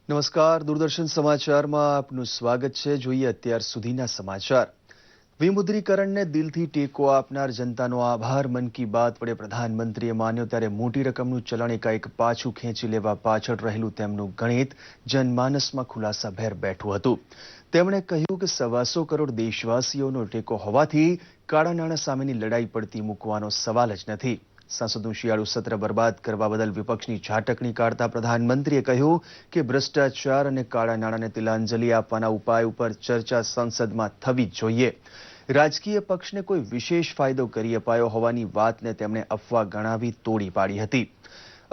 નમસ્કાર, દૂરદર્શન સમાચારમાં આપનું સ્વાગત છે. જોઈએ અત્યાર સુધીના સમાચાર. વિમુદ્રીકરણને દિલથી ટેકો આપનાર જનતાનો આભાર મન કી બાત વડે પ્રધાનમંત્રીએ માન્યો ત્યારે મોટી રકમનું ચલણ એકાએક પાછું ખેંચી લેવા પાછળ રહેલું તેમનું ગણિત જનમાનસમાં ખુલાસાભેર બેઠું હતું. તેમણે કહ્યું કે 125 કરોડ દેશવાસીઓનો ટેકો હોવાથી કાળા નાણાં સામેની લડાઈ પડતી મૂકવાનો સવાલ જ નથી. સંસદનું શિયાળુ સત્ર બરબાદ કરવા બદલ વિપક્ષની ઝાટકણી કાઢતા પ્રધાનમંત્રીએ કહ્યું કે ભ્રષ્ટાચાર અને કાળા નાણાંને તિલાંજલિ આપવાના ઉપાય ઉપર ચર્ચા સંસદમાં થવી જ જોઈએ. રાજકીય પક્ષને કોઈ વિશેષ ફાયદો કરી અપાયો હોવાની વાતને તેમણે અફવા ગણાવી તોડી પાડી હતી.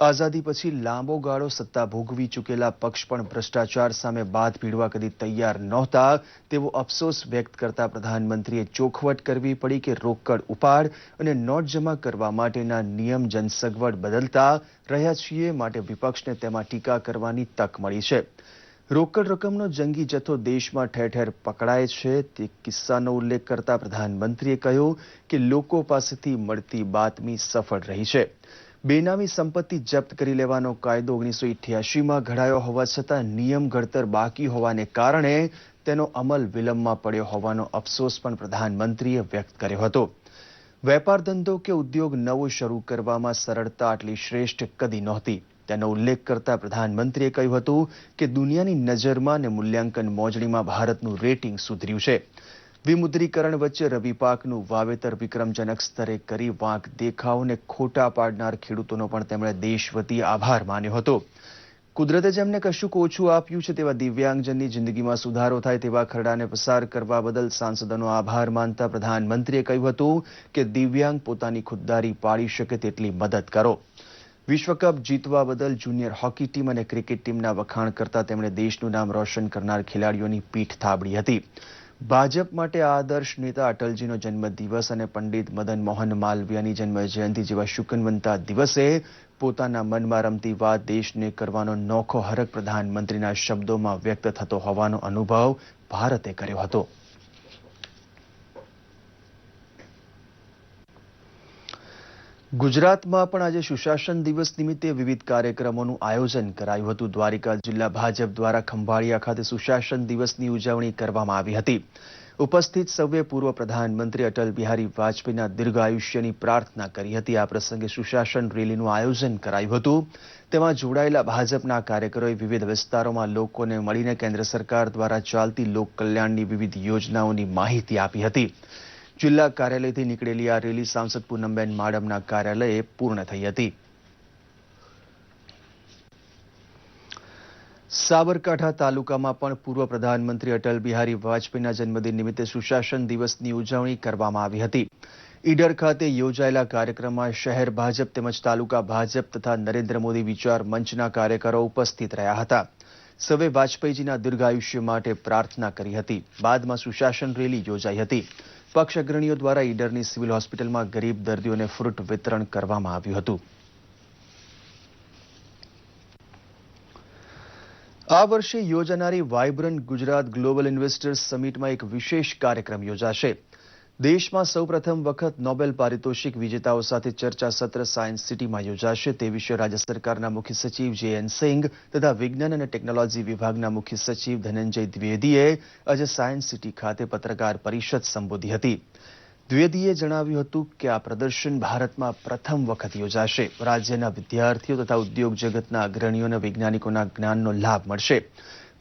આઝાદી પછી લાંબો ગાળો સત્તા ભોગવી ચૂકેલા પક્ષ પણ ભ્રષ્ટાચાર સામે બાથ ભીડવા કદી તૈયાર નહોતા તેવો અફસોસ વ્યક્ત કરતા પ્રધાનમંત્રીએ ચોખવટ કરવી પડી કે રોકડ ઉપાડ અને નોટ જમા કરવા માટેના નિયમ જનસગવડ બદલતા રહ્યા છીએ, માટે વિપક્ષને તેમાં ટીકા કરવાની તક મળી છે. રોકડ રકમનો જંગી જથ્થો દેશમાં ઠેર ઠેર પકડાય છે તે કિસ્સાનો ઉલ્લેખ કરતા પ્રધાનમંત્રીએ કહ્યું કે લોકો પાસેથી મળતી બાતમી સફળ રહી છે. બેનામી સંપત્તિ જપ્ત કરી લેવાનો કાયદો 1988માં ઘડાયો હોવા છતાં નિયમ ઘડતર બાકી હોવાને કારણે તેનો અમલ વિલંબમાં પડ્યો હોવાનો અફસોસ પણ પ્રધાનમંત્રીએ વ્યક્ત કર્યો હતો. વેપાર ધંધો કે ઉદ્યોગ નવો શરૂ કરવામાં સરળતા આટલી શ્રેષ્ઠ કદી નહોતી તેનો ઉલ્લેખ કરતા પ્રધાનમંત્રીએ કહ્યું હતું કે દુનિયાની નજરમાં અને મૂલ્યાંકન મોજણીમાં ભારતનું રેટિંગ સુધર્યું છે. વિમુદ્રીકરણ વચ્ચે રવિ પાકનું વાવેતર વિક્રમજનક સ્તરે કરી વાંક દેખાવને ખોટા પાડનાર ખેડૂતોનો પણ તેમણે દેશ વતી આભાર માન્યો હતો. કુદરતે જેમને કશુંક ઓછું આપ્યું છે તેવા દિવ્યાંગજનની જિંદગીમાં સુધારો થાય તેવા ખરડાને પસાર કરવા બદલ સાંસદોનો આભાર માનતા પ્રધાનમંત્રીએ કહ્યું હતું કે દિવ્યાંગ પોતાની ખુદદારી પાડી શકે તેટલી મદદ કરો. વિશ્વકપ જીતવા બદલ જુનિયર હોકી ટીમ અને ક્રિકેટ ટીમના વખાણ કરતા તેમણે દેશનું નામ રોશન કરનાર ખેલાડીઓની પીઠ થાબડી હતી. ભાજપ માટે આદર્શ નેતા અટલજીનો જન્મદિવસ અને પંડિત મદન મોહન માલવીયાની જન્મ જયંતિ જેવા શુકનવંતા દિવસે પોતાના મનમાં રમતી વાત દેશને કરવાનો નોખો હરખ પ્રધાનમંત્રીના શબ્દોમાં વ્યક્ત થતો હોવાનો અનુભવ ભારતે કર્યો હતો. ગુજરાતમાં પણ આજે સુશાસન દિવસ નિમિત્તે વિવિધ કાર્યક્રમોનું આયોજન કરાયું હતું. દ્વારિકા જિલ્લા ભાજપ દ્વારા ખંભાળિયા ખાતે સુશાસન દિવસની ઉજવણી કરવામાં આવી હતી. ઉપસ્થિત સૌએ પૂર્વ પ્રધાનમંત્રી અટલ બિહારી વાજપેયીના દીર્ઘાયુષ્યની પ્રાર્થના કરી હતી. આ પ્રસંગે સુશાસન રેલીનું આયોજન કરાયું હતું. તેમાં જોડાયેલા ભાજપના કાર્યકરોએ વિવિધ વિસ્તારોમાં લોકોને મળીને કેન્દ્ર સરકાર દ્વારા ચાલતી લોક કલ્યાણની વિવિધ યોજનાઓની માહિતી આપી હતી. જિલ્લા કાર્યાલયથી નીકળેલી આ રેલી સાંસદ પૂનમબેન માડમના કાર્યાલયે પૂર્ણ થઈ હતી. સાબરકાંઠા તાલુકામાં પણ પૂર્વ પ્રધાનમંત્રી અટલ બિહારી વાજપેયીના જન્મદિન નિમિત્તે સુશાસન દિવસની ઉજવણી કરવામાં આવી હતી. ઈડર ખાતે યોજાયેલા કાર્યક્રમમાં શહેર ભાજપ તેમજ તાલુકા ભાજપ તથા નરેન્દ્ર મોદી વિચાર મંચના કાર્યકરો ઉપસ્થિત રહ્યા હતા. સૌએ વાજપેયીજીના દીર્ઘાયુષ્ય માટે પ્રાર્થના કરી હતી. બાદમાં સુશાસન રેલી યોજાઈ હતી. પક્ષ અગ્રણીઓ દ્વારા ઈડરની સિવિલ હોસ્પિટલમાં ગરીબ દર્દીઓને ફ્રૂટ વિતરણ કરવામાં આવ્યું હતું. આ વર્ષે યોજાનારી વાઇબ્રન્ટ ગુજરાત ગ્લોબલ ઇન્વેસ્ટર્સ સમિટમાં એક વિશેષ કાર્યક્રમ યોજાશે. દેશમાં સૌપ્રથમ વખત નોબેલ પારિતોષિક વિજેતાઓ સાથે ચર્ચા સત્ર સાયન્સ સિટીમાં યોજાશે. તે વિશે રાજ્ય સરકારના મુખ્ય સચિવ JN સિંઘ તથા વિજ્ઞાન અને ટેકનોલોજી વિભાગના મુખ્ય સચિવ ધનંજય દ્વિવેદીએ આજે સાયન્સ સિટી ખાતે પત્રકાર પરિષદ સંબોધી હતી. દ્વિવેદીએ જણાવ્યું હતું કે આ પ્રદર્શન ભારતમાં પ્રથમ વખત યોજાશે. રાજ્યના વિદ્યાર્થીઓ તથા ઉદ્યોગ જગતના અગ્રણીઓને વૈજ્ઞાનિકોના જ્ઞાનનો લાભ મળશે.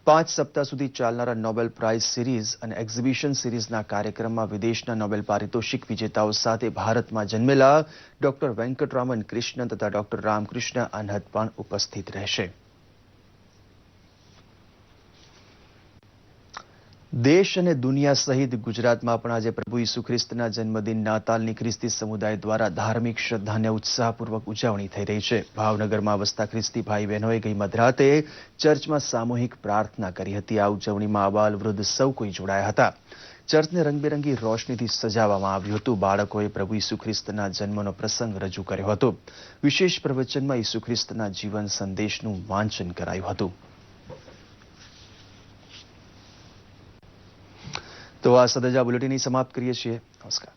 5 સપ્તાહ સુધી ચાલનારા નોબેલ પ્રાઇઝ સિરીઝ અને એક્ઝિબિશન સિરીઝના કાર્યક્રમમાં વિદેશના નોબેલ પારિતોષિક વિજેતાઓ સાથે ભારતમાં જન્મેલા ડોક્ટર વેંકટરામન કૃષ્ણ તથા ડોક્ટર રામકૃષ્ણ અનહદ પણ ઉપસ્થિત રહેશે. દેશ અને દુનિયા સહિત ગુજરાતમાં પણ આજે પ્રભુ ઈસુ ખ્રિસ્તના જન્મદિન નાતાલની ખ્રિસ્તી સમુદાય દ્વારા ધાર્મિક શ્રદ્ધા અને ઉત્સાહપૂર્વક ઉજવણી થઈ રહી છે. ભાવનગરમાં વસતા ખ્રિસ્તી ભાઈ બહેનોએ ગઈ મધરાતે ચર્ચમાં સામૂહિક પ્રાર્થના કરી હતી. આ ઉજવણીમાં અબાલ વૃદ્ધ સૌ કોઈ જોડાયા હતા. ચર્ચને રંગબેરંગી રોશનીથી સજાવવામાં આવ્યું હતું. બાળકોએ પ્રભુ ઈસુ ખ્રિસ્તના જન્મનો પ્રસંગ રજૂ કર્યો હતો. વિશેષ પ્રવચનમાં ઈસુ ખ્રિસ્તના જીવન સંદેશનું વાંચન કરાયું હતું. તો આ સાથે જ આ બુલેટિન સમાપ્ત કરીએ છીએ. નમસ્કાર.